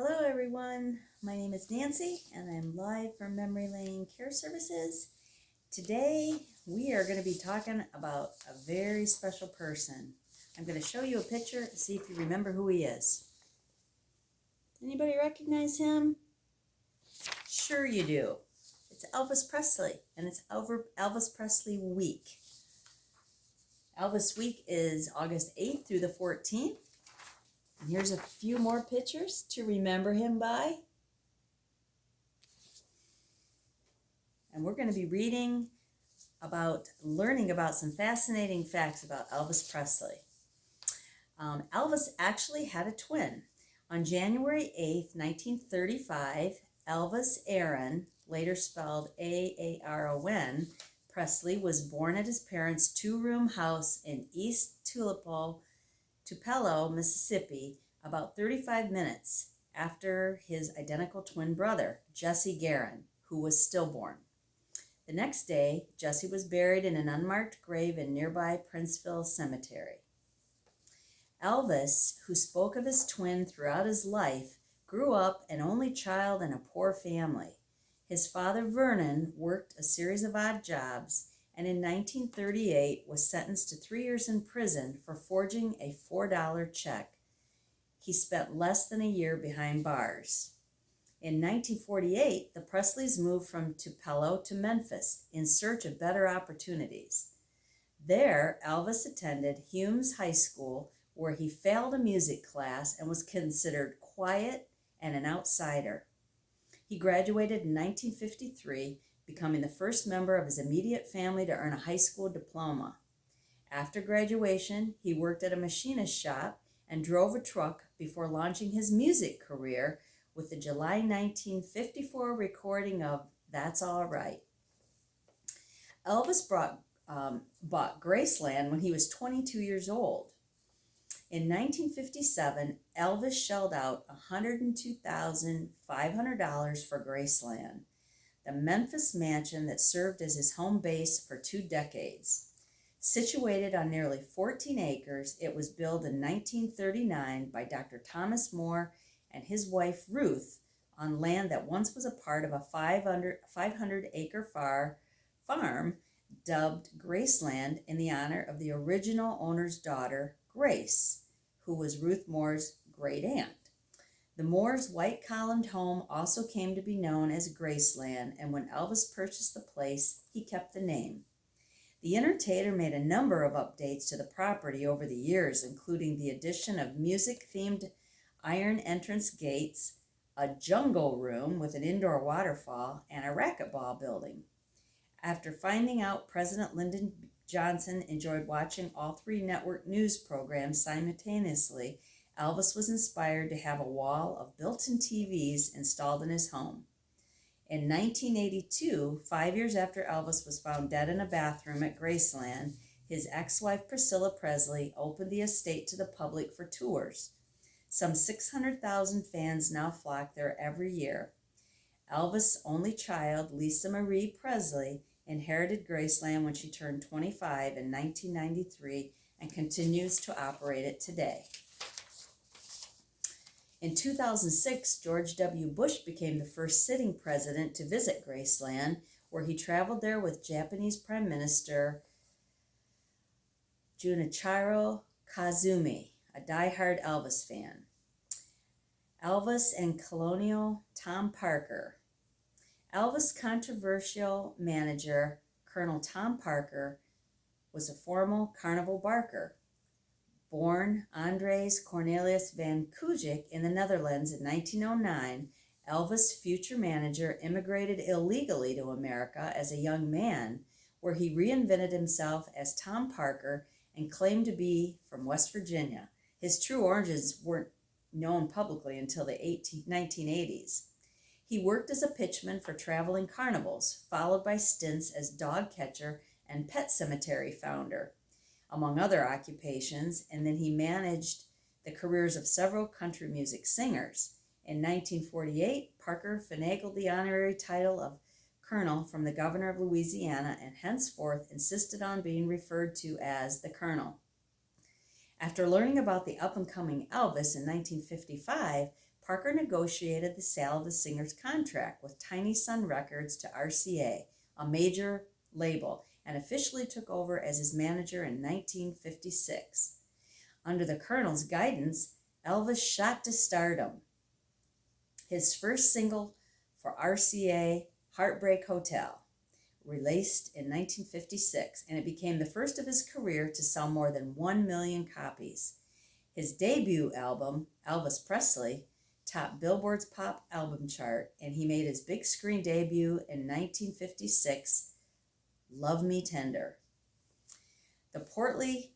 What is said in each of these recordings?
Hello everyone, my name is Nancy and I'm live from MemoryLane Care Services. Today we are going to be talking about a very special person. I'm going to show you a picture to see if you remember who he is. Anybody recognize him? Sure you do. It's Elvis Presley and it's Elvis Presley Week. Elvis Week is August 8th through the 14th. And here's a few more pictures to remember him by. And we're going to be learning about some fascinating facts about Elvis Presley. Elvis actually had a twin. On January 8th, 1935, Elvis Aaron, later spelled Aaron, Presley was born at his parents' two-room house in East Tupelo, Mississippi, about 35 minutes after his identical twin brother, Jesse Garin, who was stillborn. The next day, Jesse was buried in an unmarked grave in nearby Princeville Cemetery. Elvis, who spoke of his twin throughout his life, grew up an only child in a poor family. His father, Vernon, worked a series of odd jobs and in 1938 was sentenced to 3 years in prison for forging a $4 check. He spent less than a year behind bars. In 1948, the Presleys moved from Tupelo to Memphis in search of better opportunities. There, Elvis attended Humes High School, where he failed a music class and was considered quiet and an outsider. He graduated in 1953, becoming the first member of his immediate family to earn a high school diploma. After graduation, he worked at a machinist shop and drove a truck before launching his music career with the July 1954 recording of That's All Right. Elvis bought Graceland when he was 22 years old. In 1957, Elvis shelled out $102,500 for Graceland, the Memphis mansion that served as his home base for 2 decades. Situated on nearly 14 acres, it was built in 1939 by Dr. Thomas Moore and his wife Ruth on land that once was a part of a 500-acre farm dubbed Graceland in the honor of the original owner's daughter, Grace, who was Ruth Moore's great aunt. The Moore's white columned home also came to be known as Graceland, and when Elvis purchased the place, he kept the name. The entertainer made a number of updates to the property over the years, including the addition of music-themed iron entrance gates, a jungle room with an indoor waterfall, and a racquetball building. After finding out President Lyndon Johnson enjoyed watching all 3 network news programs simultaneously, Elvis was inspired to have a wall of built-in TVs installed in his home. In 1982, 5 years after Elvis was found dead in a bathroom at Graceland, his ex-wife Priscilla Presley opened the estate to the public for tours. Some 600,000 fans now flock there every year. Elvis' only child, Lisa Marie Presley, inherited Graceland when she turned 25 in 1993 and continues to operate it today. In 2006, George W. Bush became the first sitting president to visit Graceland, where he traveled there with Japanese Prime Minister Junichiro Koizumi, a die-hard Elvis fan. Elvis and Colonel Tom Parker. Elvis' controversial manager, Colonel Tom Parker, was a former carnival barker. Born Andres Cornelius van Kujic in the Netherlands in 1909, Elvis' future manager immigrated illegally to America as a young man, where he reinvented himself as Tom Parker and claimed to be from West Virginia. His true origins weren't known publicly until the 1980s. He worked as a pitchman for traveling carnivals, followed by stints as dog catcher and pet cemetery founder, among other occupations, and then he managed the careers of several country music singers. In 1948, Parker finagled the honorary title of Colonel from the governor of Louisiana and henceforth insisted on being referred to as the Colonel. After learning about the up-and-coming Elvis in 1955, Parker negotiated the sale of the singer's contract with Tiny Sun Records to RCA, a major label, and officially took over as his manager in 1956. Under the Colonel's guidance, Elvis shot to stardom. His first single for RCA, Heartbreak Hotel, released in 1956, and it became the first of his career to sell more than 1 million copies. His debut album, Elvis Presley, topped Billboard's pop album chart, and he made his big screen debut in 1956, Love Me Tender. The portly,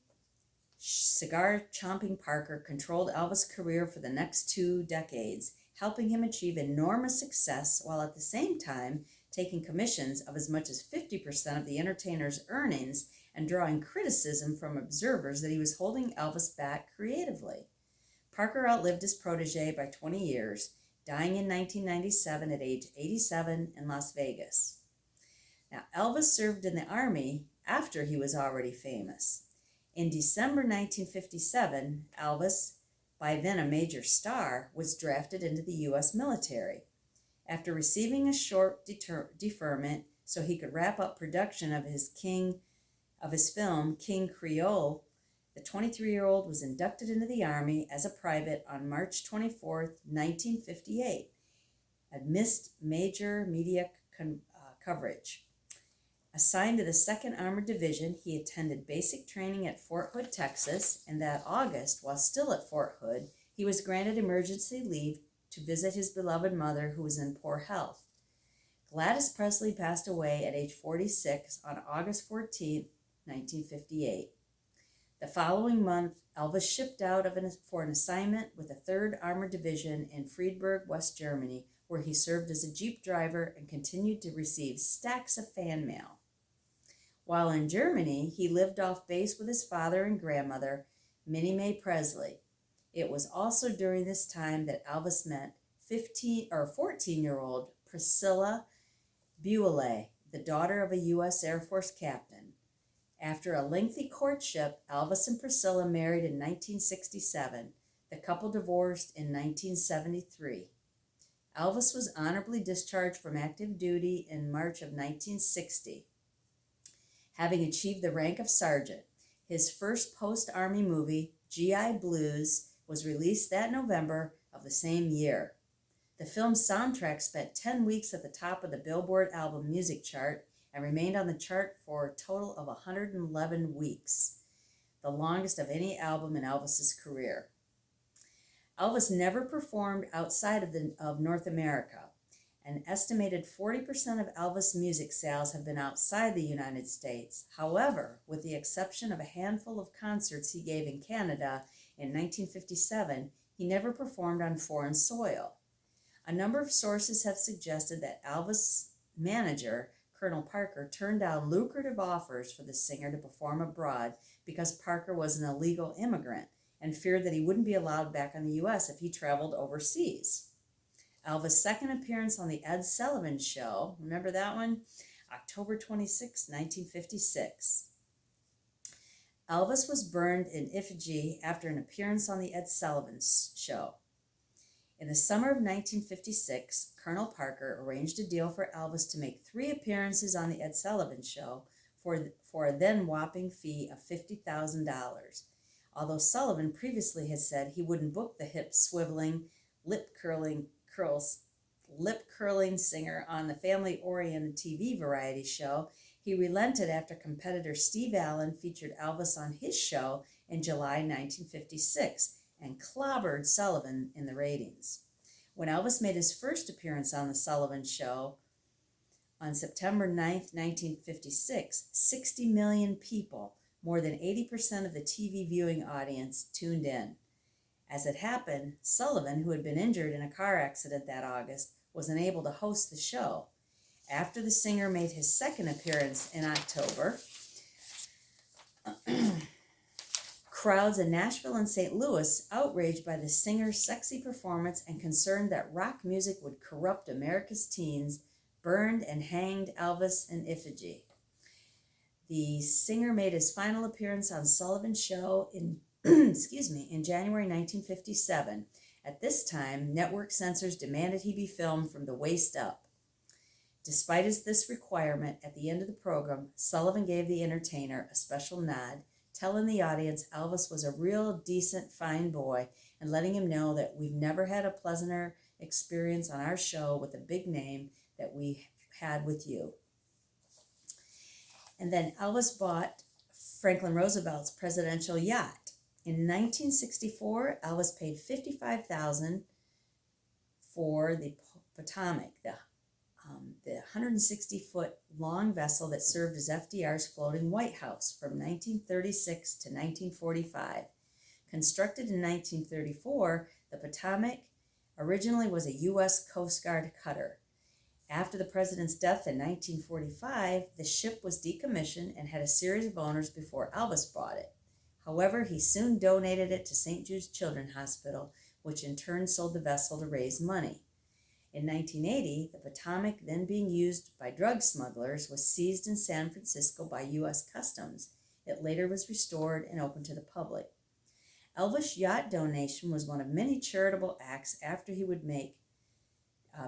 cigar-chomping Parker controlled Elvis' career for the next 2 decades, helping him achieve enormous success while at the same time taking commissions of as much as 50% of the entertainer's earnings and drawing criticism from observers that he was holding Elvis back creatively. Parker outlived his protege by 20 years, dying in 1997 at age 87 in Las Vegas. Now, Elvis served in the Army after he was already famous. In December 1957, Elvis, by then a major star, was drafted into the U.S. military. After receiving a short deferment so he could wrap up production of his film King Creole, the 23-year-old was inducted into the Army as a private on March 24, 1958, amidst major media coverage. Assigned to the 2nd Armored Division, he attended basic training at Fort Hood, Texas, and that August, while still at Fort Hood, he was granted emergency leave to visit his beloved mother, who was in poor health. Gladys Presley passed away at age 46 on August 14, 1958. The following month, Elvis shipped out for an assignment with the 3rd Armored Division in Friedberg, West Germany, where he served as a Jeep driver and continued to receive stacks of fan mail. While in Germany, he lived off base with his father and grandmother, Minnie Mae Presley. It was also during this time that Elvis met 14-year-old Priscilla Buehle, the daughter of a U.S. Air Force captain. After a lengthy courtship, Elvis and Priscilla married in 1967. The couple divorced in 1973. Elvis was honorably discharged from active duty in March of 1960, having achieved the rank of sergeant. His first post-Army movie, G.I. Blues, was released that November of the same year. The film's soundtrack spent 10 weeks at the top of the Billboard album music chart and remained on the chart for a total of 111 weeks, the longest of any album in Elvis's career. Elvis never performed outside of North America. An estimated 40% of Elvis music sales have been outside the United States. However, with the exception of a handful of concerts he gave in Canada in 1957, he never performed on foreign soil. A number of sources have suggested that Elvis' manager, Colonel Parker, turned down lucrative offers for the singer to perform abroad because Parker was an illegal immigrant and feared that he wouldn't be allowed back in the U.S. if he traveled overseas. Elvis' second appearance on The Ed Sullivan Show, remember that one? October 26, 1956. Elvis was burned in effigy after an appearance on The Ed Sullivan Show. In the summer of 1956, Colonel Parker arranged a deal for Elvis to make 3 appearances on The Ed Sullivan Show for a then whopping fee of $50,000. Although Sullivan previously had said he wouldn't book the hip-swiveling, lip-curling singer on the family-oriented TV variety show, he relented after competitor Steve Allen featured Elvis on his show in July 1956 and clobbered Sullivan in the ratings. When Elvis made his first appearance on The Sullivan Show on September 9, 1956, 60 million people, more than 80% of the TV viewing audience, tuned in. As it happened, Sullivan, who had been injured in a car accident that August, was unable to host the show. After the singer made his second appearance in October, crowds in Nashville and St. Louis, outraged by the singer's sexy performance and concerned that rock music would corrupt America's teens, burned and hanged Elvis in effigy. The singer made his final appearance on Sullivan's Show in January 1957, At this time, network censors demanded he be filmed from the waist up. Despite this requirement, at the end of the program, Sullivan gave the entertainer a special nod, telling the audience Elvis was a real decent, fine boy and letting him know that we've never had a pleasanter experience on our show with a big name that we had with you. And then Elvis bought Franklin Roosevelt's presidential yacht. In 1964, Elvis paid $55,000 for the Potomac, the 160-foot long vessel that served as FDR's floating White House from 1936 to 1945. Constructed in 1934, the Potomac originally was a U.S. Coast Guard cutter. After the president's death in 1945, the ship was decommissioned and had a series of owners before Elvis bought it. However, he soon donated it to St. Jude's Children's Hospital, which in turn sold the vessel to raise money. In 1980, the Potomac, then being used by drug smugglers, was seized in San Francisco by U.S. Customs. It later was restored and opened to the public. Elvis' yacht donation was one of many charitable acts after he would make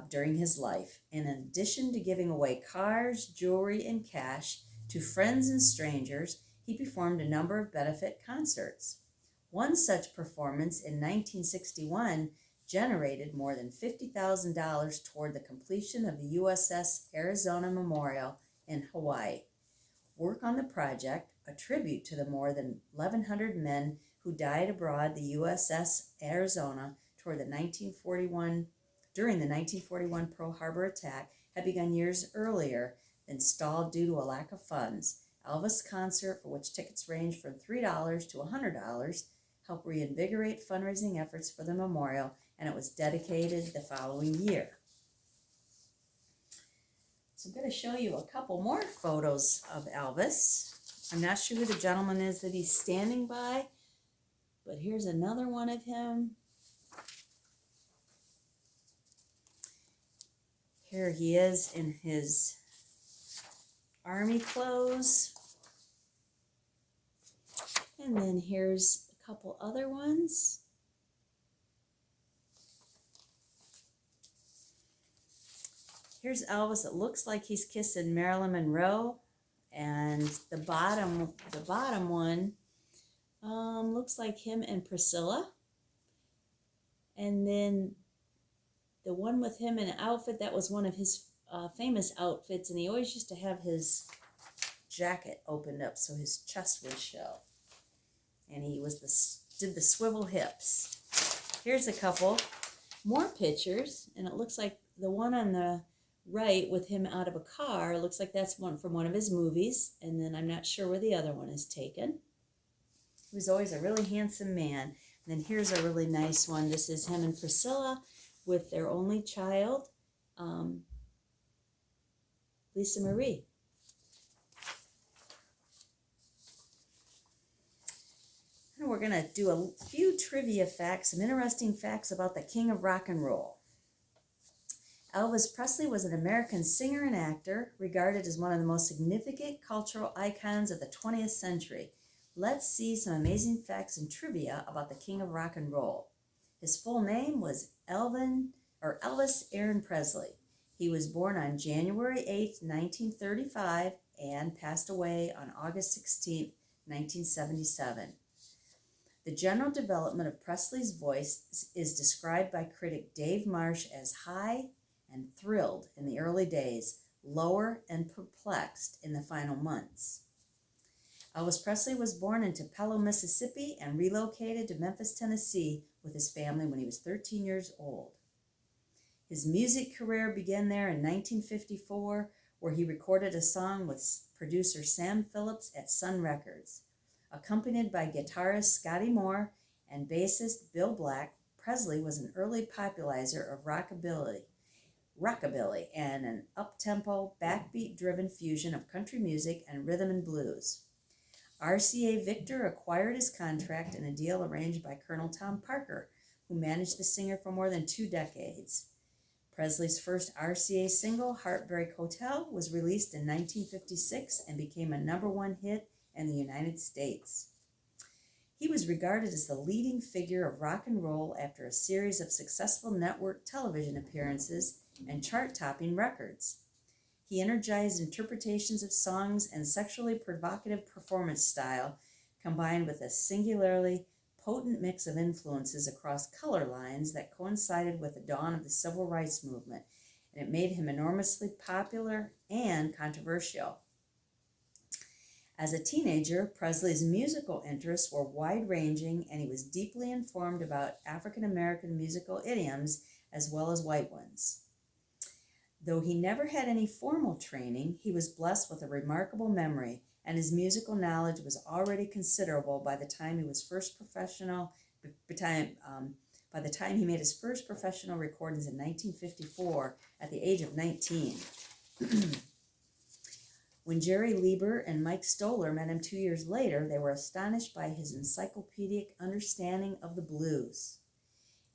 during his life. In addition to giving away cars, jewelry, and cash to friends and strangers, he performed a number of benefit concerts. One such performance in 1961 generated more than $50,000 toward the completion of the USS Arizona Memorial in Hawaii. Work on the project, a tribute to the more than 1,100 men who died aboard the USS Arizona during the 1941 Pearl Harbor attack, had begun years earlier, then stalled due to a lack of funds. Elvis' concert, for which tickets ranged from $3 to $100, helped reinvigorate fundraising efforts for the memorial, and it was dedicated the following year. So I'm going to show you a couple more photos of Elvis. I'm not sure who the gentleman is that he's standing by, but here's another one of him. Here he is in his army clothes. And then here's a couple other ones. Here's Elvis. It looks like he's kissing Marilyn Monroe. And the bottom one looks like him and Priscilla. And then the one with him in an outfit, that was one of his famous outfits. And he always used to have his jacket opened up so his chest would show. And he did the swivel hips. Here's a couple more pictures. And it looks like the one on the right with him out of a car, looks like that's one from one of his movies. And then I'm not sure where the other one is taken. He was always a really handsome man. And then here's a really nice one. This is him and Priscilla with their only child, Lisa Marie. And we're going to do a few trivia facts, some interesting facts about the King of Rock and Roll. Elvis Presley was an American singer and actor, regarded as one of the most significant cultural icons of the 20th century. Let's see some amazing facts and trivia about the King of Rock and Roll. His full name was Elvis Aaron Presley. He was born on January 8, 1935, and passed away on August 16, 1977. The general development of Presley's voice is described by critic Dave Marsh as high and thrilled in the early days, lower and perplexed in the final months. Elvis Presley was born in Tupelo, Mississippi, and relocated to Memphis, Tennessee with his family when he was 13 years old. His music career began there in 1954, where he recorded a song with producer Sam Phillips at Sun Records. Accompanied by guitarist Scotty Moore and bassist Bill Black, Presley was an early popularizer of rockabilly and an up-tempo, backbeat-driven fusion of country music and rhythm and blues. RCA Victor acquired his contract in a deal arranged by Colonel Tom Parker, who managed the singer for more than 2 decades. Presley's first RCA single, Heartbreak Hotel, was released in 1956 and became a #1 hit in the United States. He was regarded as the leading figure of rock and roll after a series of successful network television appearances and chart-topping records. He energized interpretations of songs and sexually provocative performance style, combined with a singularly potent mix of influences across color lines that coincided with the dawn of the civil rights movement, and it made him enormously popular and controversial. As a teenager, Presley's musical interests were wide-ranging, and he was deeply informed about African American musical idioms as well as white ones. Though he never had any formal training, he was blessed with a remarkable memory, and his musical knowledge was already considerable by the time he made his first professional recordings in 1954 at the age of 19. When Jerry Leiber and Mike Stoller met him 2 years later, they were astonished by his encyclopedic understanding of the blues.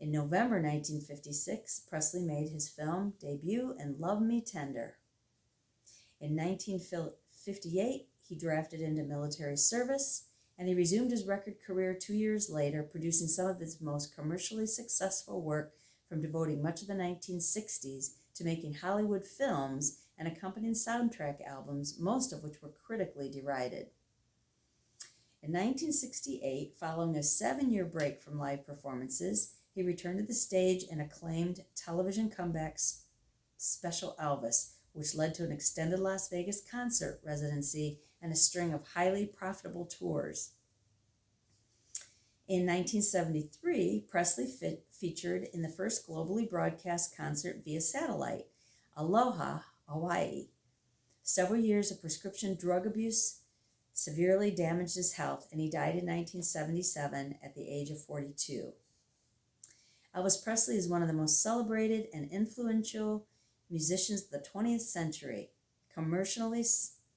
In November 1956, Presley made his film debut in Love Me Tender. In 1958, he drafted into military service, and he resumed his record career 2 years later, producing some of his most commercially successful work from devoting much of the 1960s to making Hollywood films and accompanying soundtrack albums, most of which were critically derided. In 1968, following a 7-year break from live performances, he returned to the stage in acclaimed television comeback special Elvis, which led to an extended Las Vegas concert residency and a string of highly profitable tours. In 1973, Presley featured in the first globally broadcast concert via satellite, Aloha, Hawaii. Several years of prescription drug abuse severely damaged his health, and he died in 1977 at the age of 42. Elvis Presley is one of the most celebrated and influential musicians of the 20th century, commercially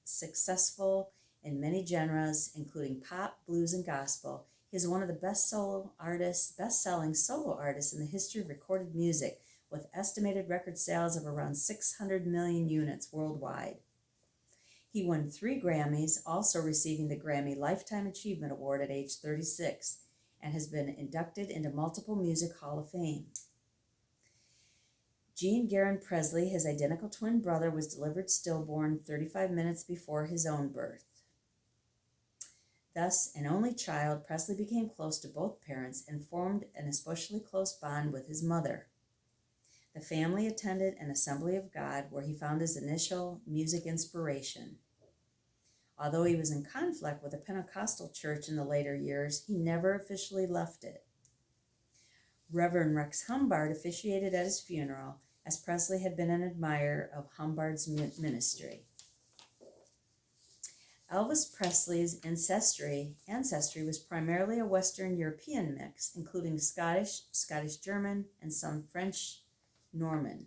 successful in many genres, including pop, blues, and gospel. He is one of the best-selling solo artists in the history of recorded music, with estimated record sales of around 600 million units worldwide. He won 3 Grammys, also receiving the Grammy Lifetime Achievement Award at age 36, and has been inducted into multiple Music Hall of Fame. Gene Guerin Presley, his identical twin brother, was delivered stillborn 35 minutes before his own birth. Thus, an only child, Presley became close to both parents and formed an especially close bond with his mother. The family attended an Assembly of God where he found his initial music inspiration. Although he was in conflict with the Pentecostal church in the later years, he never officially left it. Reverend Rex Humbard officiated at his funeral, as Presley had been an admirer of Humbard's ministry. Elvis Presley's ancestry was primarily a Western European mix, including Scottish-German, and some French-Norman.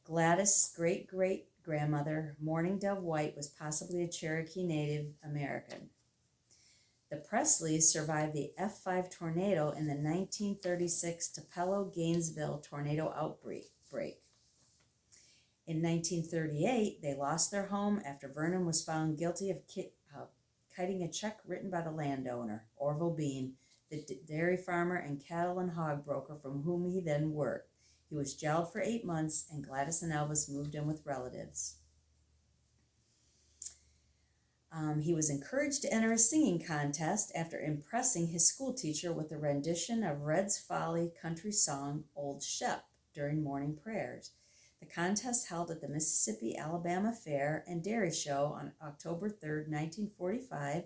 Gladys' great-great-grandmother, Mourning Dove White, was possibly a Cherokee Native American. The Presleys survived the F5 tornado in the 1936 Tupelo-Gainesville tornado outbreak. In 1938, they lost their home after Vernon was found guilty of kiting a check written by the landowner, Orville Bean, the dairy farmer and cattle and hog broker from whom he then worked. He was jailed for 8 months, and Gladys and Elvis moved in with relatives. He was encouraged to enter a singing contest after impressing his school teacher with a rendition of Red's Folly country song, Old Shep, during morning prayers. The contest held at the Mississippi-Alabama Fair and Dairy Show on October 3, 1945,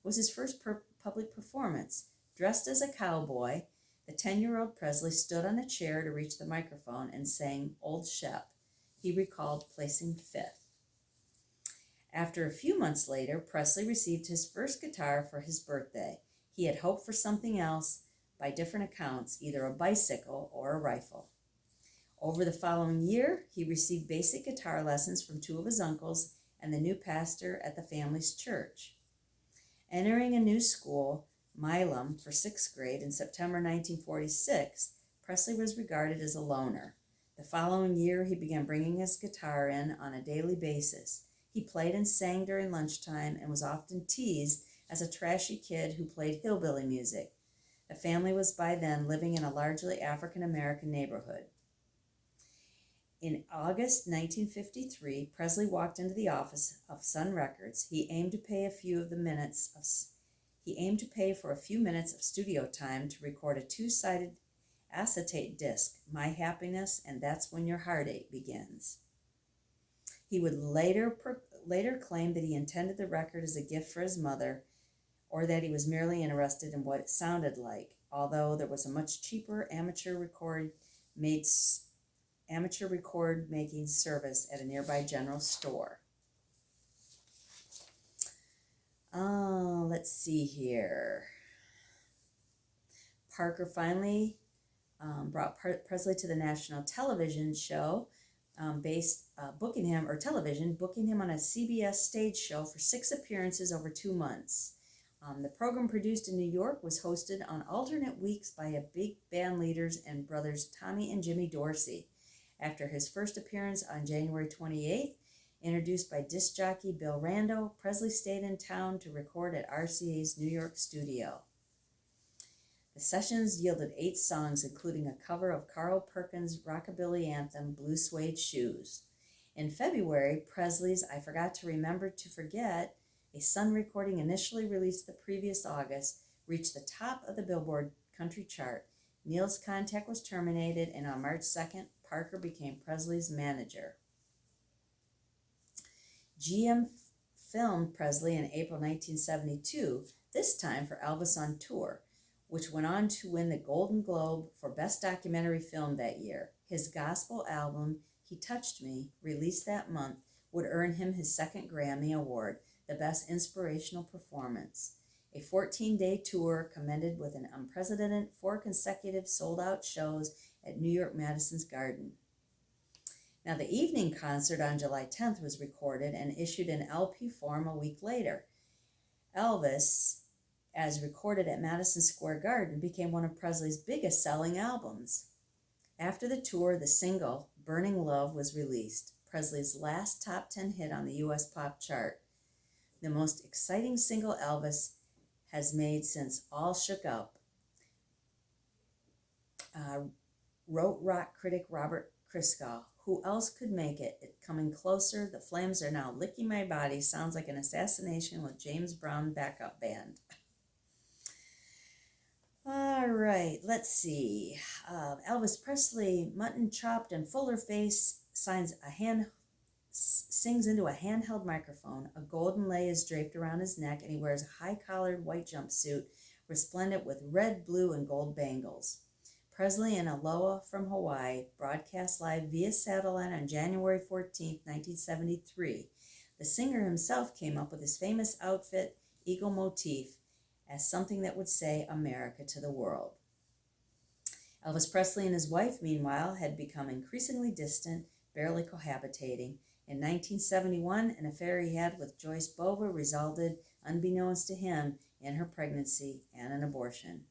was his first public performance. Dressed as a cowboy, the 10-year-old Presley stood on a chair to reach the microphone and sang Old Shep. He recalled placing 5th. After a few months later, Presley received his first guitar for his birthday. He had hoped for something else, by different accounts, either a bicycle or a rifle. Over the following year, he received basic guitar lessons from 2 of his uncles and the new pastor at the family's church. Entering a new school, Milam, for 6th grade in September 1946, Presley was regarded as a loner. The following year, he began bringing his guitar in on a daily basis. He played and sang during lunchtime and was often teased as a trashy kid who played hillbilly music. The family was by then living in a largely African-American neighborhood. In August 1953, Presley walked into the office of Sun Records. He aimed to pay for a few minutes of studio time to record a two-sided acetate disc, My Happiness and That's When Your Heartache Begins. He would later claim that he intended the record as a gift for his mother, or that he was merely interested in what it sounded like, although there was a much cheaper amateur record making service at a nearby general store. Let's see here. Parker finally brought Presley to the national television show, booking him on a CBS stage show for 6 appearances over 2 months. The program, produced in New York, was hosted on alternate weeks by a big band leaders and brothers Tommy and Jimmy Dorsey. After his first appearance on January 28th, introduced by disc jockey Bill Rando, Presley stayed in town to record at RCA's New York studio. The sessions yielded 8 songs, including a cover of Carl Perkins' rockabilly anthem, Blue Suede Shoes. In February, Presley's I Forgot to Remember to Forget, a Sun recording initially released the previous August, reached the top of the Billboard country chart. Neil's contact was terminated, and on March 2nd, Parker became Presley's manager. GM filmed Presley in April 1972, this time for Elvis on Tour, which went on to win the Golden Globe for Best Documentary Film that year. His gospel album, He Touched Me, released that month, would earn him his second Grammy Award, the Best Inspirational Performance. A 14-day tour commended with an unprecedented 4 consecutive sold-out shows at New York Madison's Garden. Now, the evening concert on July 10th was recorded and issued in LP form a week later. Elvis, as recorded at Madison Square Garden, became one of Presley's biggest selling albums. After the tour, the single, Burning Love, was released, Presley's last top 10 hit on the U.S. pop chart. The most exciting single Elvis has made since All Shook Up, wrote rock critic Robert Christgau. Who else could make it? It's coming closer. The flames are now licking my body. Sounds like an assassination with James Brown backup band. All right, let's see. Elvis Presley, mutton chopped and fuller face, sings into a handheld microphone. A golden lei is draped around his neck, and he wears a high-collared white jumpsuit, resplendent with red, blue, and gold bangles. Presley and Aloha from Hawaii broadcast live via satellite on January 14, 1973. The singer himself came up with his famous outfit, eagle motif, as something that would say America to the world. Elvis Presley and his wife, meanwhile, had become increasingly distant, barely cohabitating. In 1971, an affair he had with Joyce Bova resulted, unbeknownst to him, in her pregnancy and an abortion.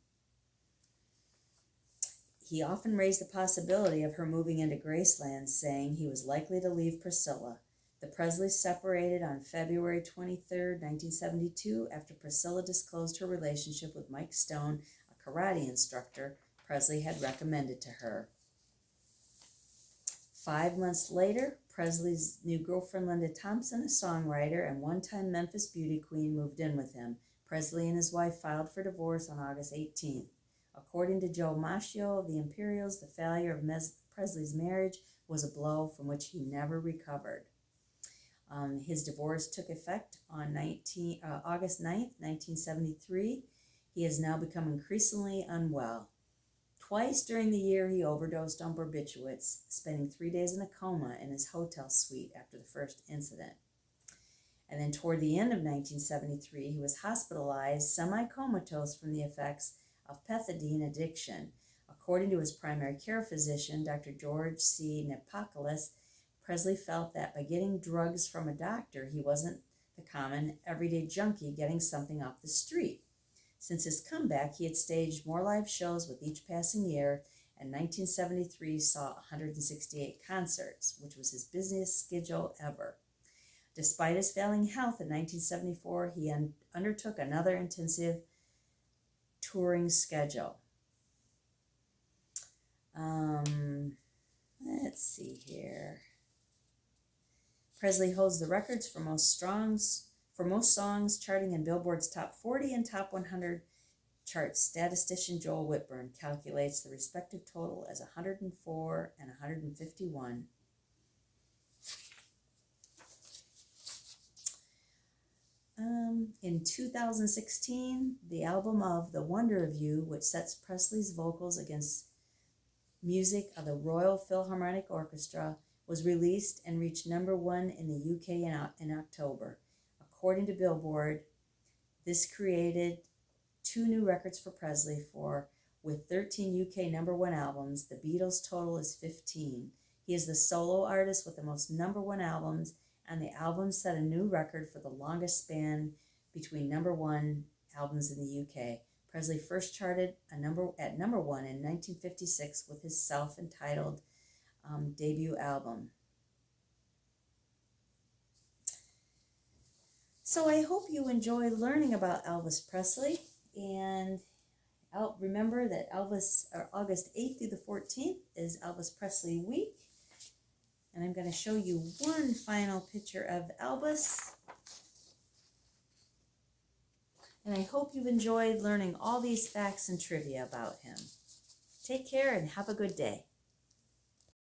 He often raised the possibility of her moving into Graceland, saying he was likely to leave Priscilla. The Presleys separated on February 23, 1972, after Priscilla disclosed her relationship with Mike Stone, a karate instructor Presley had recommended to her. 5 months later, Presley's new girlfriend Linda Thompson, a songwriter and one-time Memphis beauty queen, moved in with him. Presley and his wife filed for divorce on August 18th. According to Joe Macchio of the Imperials, the failure of Presley's marriage was a blow from which he never recovered. His divorce took effect on August 9th, 1973. He has now become increasingly unwell. Twice during the year, he overdosed on barbiturates, spending 3 days in a coma in his hotel suite after the first incident. And then toward the end of 1973, he was hospitalized, semi-comatose from the effects of pethidine addiction. According to his primary care physician, Dr. George C. Nepokoulos, Presley felt that by getting drugs from a doctor, he wasn't the common everyday junkie getting something off the street. Since his comeback, he had staged more live shows with each passing year, and 1973 saw 168 concerts, which was his busiest schedule ever. Despite his failing health in 1974, he undertook another intensive touring schedule. Let's see here. Presley holds the records for most songs charting in Billboard's Top 40 and Top 100 charts. Statistician Joel Whitburn calculates the respective total as 104 and 151. In 2016, the album of The Wonder of You, which sets Presley's vocals against music of the Royal Philharmonic Orchestra, was released and reached number 1 in the UK in October. According to Billboard, this created 2 new records for Presley with 13 UK number 1 albums. The Beatles' total is 15. He is the solo artist with the most number 1 albums, and the album set a new record for the longest span between number 1 albums in the UK. Presley first charted at number 1 in 1956 with his self-entitled debut album. So I hope you enjoy learning about Elvis Presley, and remember that August 8th through the 14th is Elvis Presley Week, and I'm going to show you one final picture of Elvis. And I hope you've enjoyed learning all these facts and trivia about him. Take care and have a good day.